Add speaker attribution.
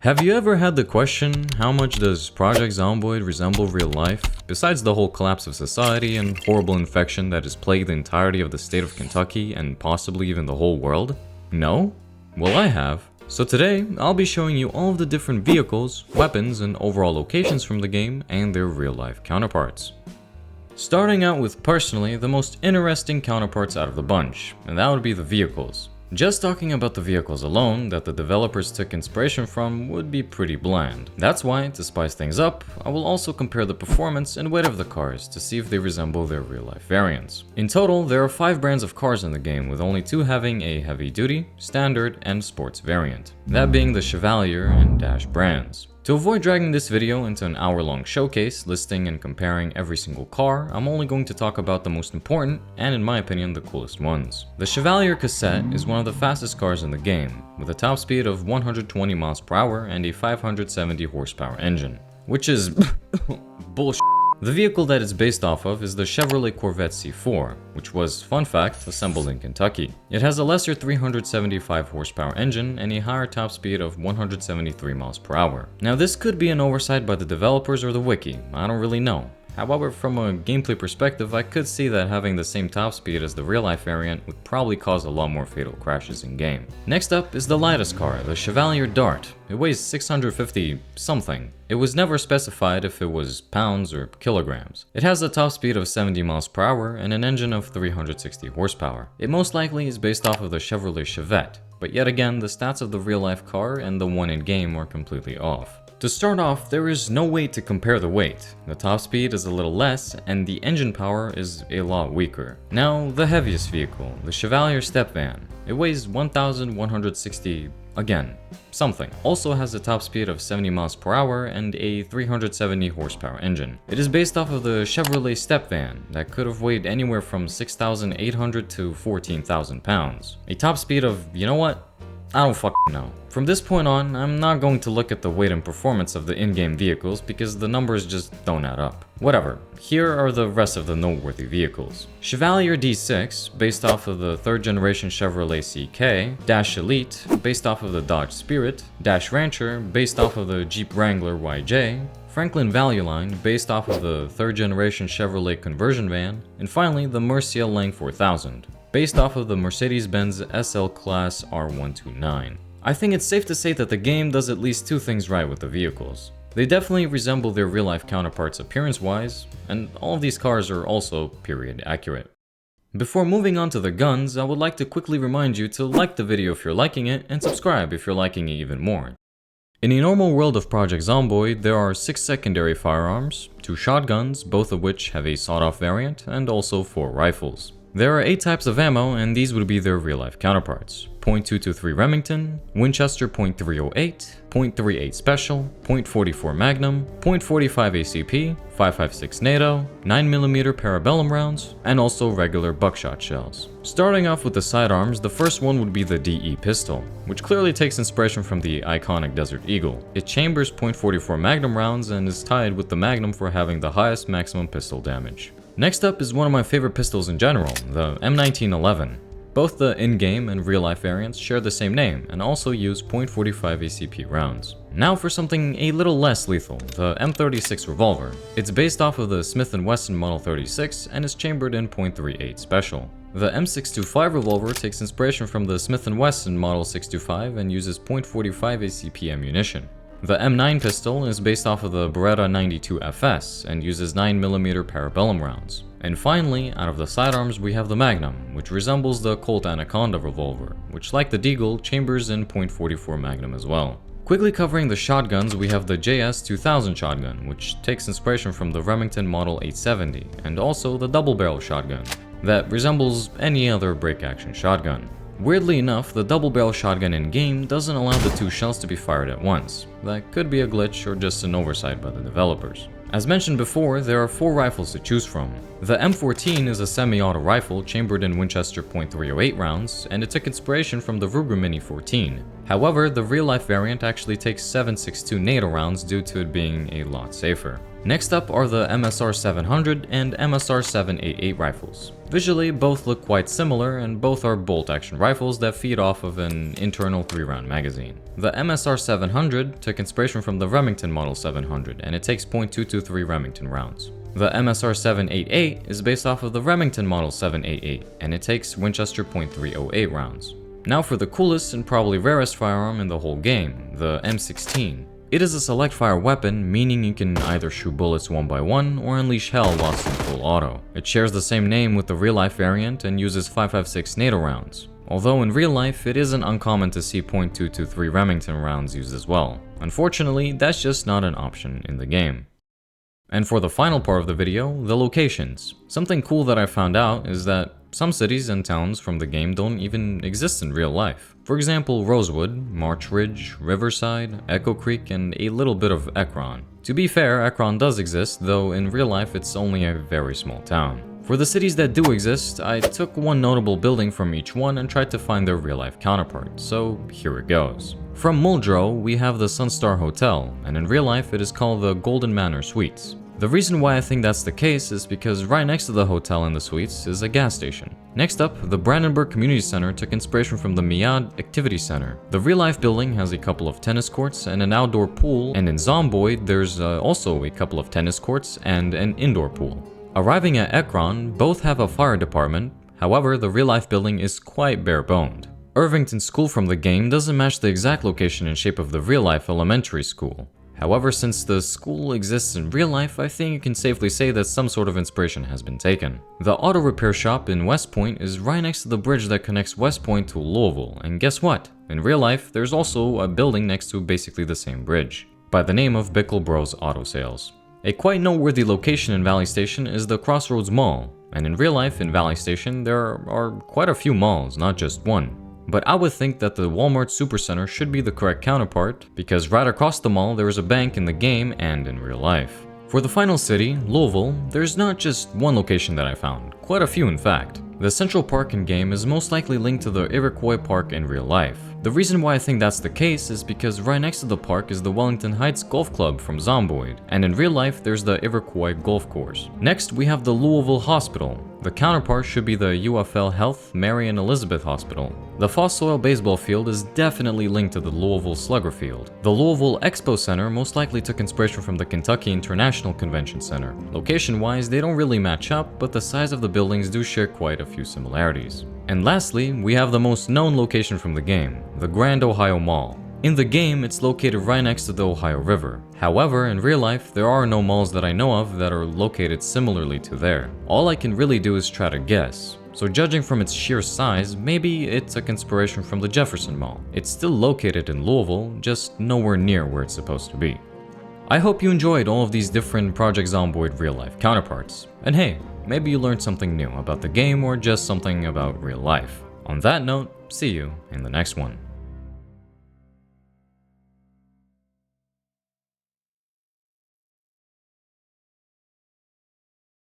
Speaker 1: Have you ever had the question, how much does Project Zomboid resemble real life, besides the whole collapse of society and horrible infection that has plagued the entirety of the state of Kentucky and possibly even the whole world? No? Well, I have. So today, I'll be showing you all of the different vehicles, weapons, and overall locations from the game and their real-life counterparts. Starting out with personally the most interesting counterparts out of the bunch, and that would be the vehicles. Just talking about the vehicles alone that the developers took inspiration from would be pretty bland. That's why, to spice things up, I will also compare the performance and weight of the cars to see if they resemble their real-life variants. In total, there are 5 brands of cars in the game, with only 2 having a heavy-duty, standard, and sports variant. That being the Chevalier and Dash brands. To avoid dragging this video into an hour-long showcase listing and comparing every single car, I'm only going to talk about the most important and, in my opinion, the coolest ones. The Chevalier Cassette is one of the fastest cars in the game, with a top speed of 120 miles per hour and a 570 horsepower engine. Which is bullshit. The vehicle that it's based off of is the Chevrolet Corvette C4, which was, fun fact, assembled in Kentucky. It has a lesser 375 horsepower engine and a higher top speed of 173 miles per hour. Now this could be an oversight by the developers or the wiki, I don't really know. However, from a gameplay perspective, I could see that having the same top speed as the real-life variant would probably cause a lot more fatal crashes in-game. Next up is the lightest car, the Chevalier Dart. It weighs 650 something. It was never specified if it was pounds or kilograms. It has a top speed of 70 miles per hour and an engine of 360 horsepower. It most likely is based off of the Chevrolet Chevette, but yet again, the stats of the real-life car and the one in-game are completely off. To start off, there is no way to compare the weight. The top speed is a little less, and the engine power is a lot weaker. Now, the heaviest vehicle, the Chevalier Step Van. It weighs 1,160, again, something. Also has a top speed of 70 miles per hour and a 370 horsepower engine. It is based off of the Chevrolet Step Van that could have weighed anywhere from 6,800 to 14,000 pounds. A top speed of, you know what? I don't fucking know. From this point on, I'm not going to look at the weight and performance of the in-game vehicles because the numbers just don't add up. Whatever, here are the rest of the noteworthy vehicles. Chevalier D6, based off of the 3rd generation Chevrolet CK, Dash Elite, based off of the Dodge Spirit, Dash Rancher, based off of the Jeep Wrangler YJ, Franklin Value Line, based off of the 3rd generation Chevrolet conversion van, and finally the Mercia Lang 4000. Based off of the Mercedes-Benz SL Class R129. I think it's safe to say that the game does at least 2 things right with the vehicles. They definitely resemble their real-life counterparts appearance-wise, and all of these cars are also period accurate. Before moving on to the guns, I would like to quickly remind you to like the video if you're liking it, and subscribe if you're liking it even more. In a normal world of Project Zomboid, there are 6 secondary firearms, 2 shotguns, both of which have a sawed-off variant, and also 4 rifles. There are 8 types of ammo, and these would be their real-life counterparts. .223 Remington, Winchester .308, .38 Special, .44 Magnum, .45 ACP, 5.56 NATO, 9mm Parabellum rounds, and also regular buckshot shells. Starting off with the sidearms, the first one would be the DE pistol, which clearly takes inspiration from the iconic Desert Eagle. It chambers .44 Magnum rounds and is tied with the Magnum for having the highest maximum pistol damage. Next up is one of my favorite pistols in general, the M1911. Both the in-game and real-life variants share the same name and also use .45 ACP rounds. Now for something a little less lethal, the M36 revolver. It's based off of the Smith & Wesson Model 36 and is chambered in .38 Special. The M625 revolver takes inspiration from the Smith & Wesson Model 625 and uses .45 ACP ammunition. The M9 pistol is based off of the Beretta 92 FS and uses 9mm Parabellum rounds. And finally, out of the sidearms we have the Magnum, which resembles the Colt Anaconda revolver, which like the Deagle, chambers in .44 Magnum as well. Quickly covering the shotguns, we have the JS2000 shotgun, which takes inspiration from the Remington Model 870, and also the double barrel shotgun, that resembles any other break-action shotgun. Weirdly enough, the double barrel shotgun in-game doesn't allow the 2 shells to be fired at once. That could be a glitch or just an oversight by the developers. As mentioned before, there are 4 rifles to choose from. The M14 is a semi-auto rifle chambered in Winchester .308 rounds, and it took inspiration from the Ruger Mini 14. However, the real-life variant actually takes 7.62 NATO rounds due to it being a lot safer. Next up are the MSR 700 and MSR 788 rifles. Visually, both look quite similar, and both are bolt-action rifles that feed off of an internal 3-round magazine. The MSR 700 took inspiration from the Remington Model 700, and it takes .223 Remington rounds. The MSR 788 is based off of the Remington Model 788, and it takes Winchester .308 rounds. Now for the coolest and probably rarest firearm in the whole game, the M16. It is a select fire weapon, meaning you can either shoot bullets one by one or unleash hell whilst in full auto. It shares the same name with the real-life variant and uses 5.56 NATO rounds. Although in real life, it isn't uncommon to see .223 Remington rounds used as well. Unfortunately, that's just not an option in the game. And for the final part of the video, the locations. Something cool that I found out is that some cities and towns from the game don't even exist in real life. For example, Rosewood, March Ridge, Riverside, Echo Creek, and a little bit of Ekron. To be fair, Ekron does exist, though in real life it's only a very small town. For the cities that do exist, I took one notable building from each one and tried to find their real-life counterpart, so here it goes. From Muldrow, we have the Sunstar Hotel, and in real life it is called the Golden Manor Suites. The reason why I think that's the case is because right next to the hotel and the suites is a gas station. Next up, the Brandenburg Community Center took inspiration from the Miad Activity Center. The real-life building has a couple of tennis courts and an outdoor pool, and in Zomboid there's also a couple of tennis courts and an indoor pool. Arriving at Ekron, both have a fire department, however the real-life building is quite bare-boned. Irvington School from the game doesn't match the exact location and shape of the real-life elementary school. However, since the school exists in real life, I think you can safely say that some sort of inspiration has been taken. The auto repair shop in West Point is right next to the bridge that connects West Point to Louisville, and guess what? In real life, there's also a building next to basically the same bridge, by the name of Bickle Bros Auto Sales. A quite noteworthy location in Valley Station is the Crossroads Mall, and in real life in Valley Station there are quite a few malls, not just one. But I would think that the Walmart Supercenter should be the correct counterpart, because right across the mall there is a bank in the game and in real life. For the final city, Louisville, there's not just one location that I found, quite a few in fact. The Central Park in game is most likely linked to the Iroquois Park in real life. The reason why I think that's the case is because right next to the park is the Wellington Heights Golf Club from Zomboid, and in real life there's the Iroquois Golf Course. Next we have the Louisville Hospital. The counterpart should be the UFL Health Mary and Elizabeth Hospital. The Foss-Soil baseball field is definitely linked to the Louisville Slugger Field. The Louisville Expo Center most likely took inspiration from the Kentucky International Convention Center. Location-wise, they don't really match up, but the size of the buildings do share quite a few similarities. And lastly, we have the most known location from the game, the Grand Ohio Mall. In the game, it's located right next to the Ohio River. However, in real life, there are no malls that I know of that are located similarly to there. All I can really do is try to guess. So judging from its sheer size, maybe it took inspiration from the Jefferson Mall. It's still located in Louisville, just nowhere near where it's supposed to be. I hope you enjoyed all of these different Project Zomboid real-life counterparts. And hey, maybe you learned something new about the game or just something about real life. On that note, see you in the next one.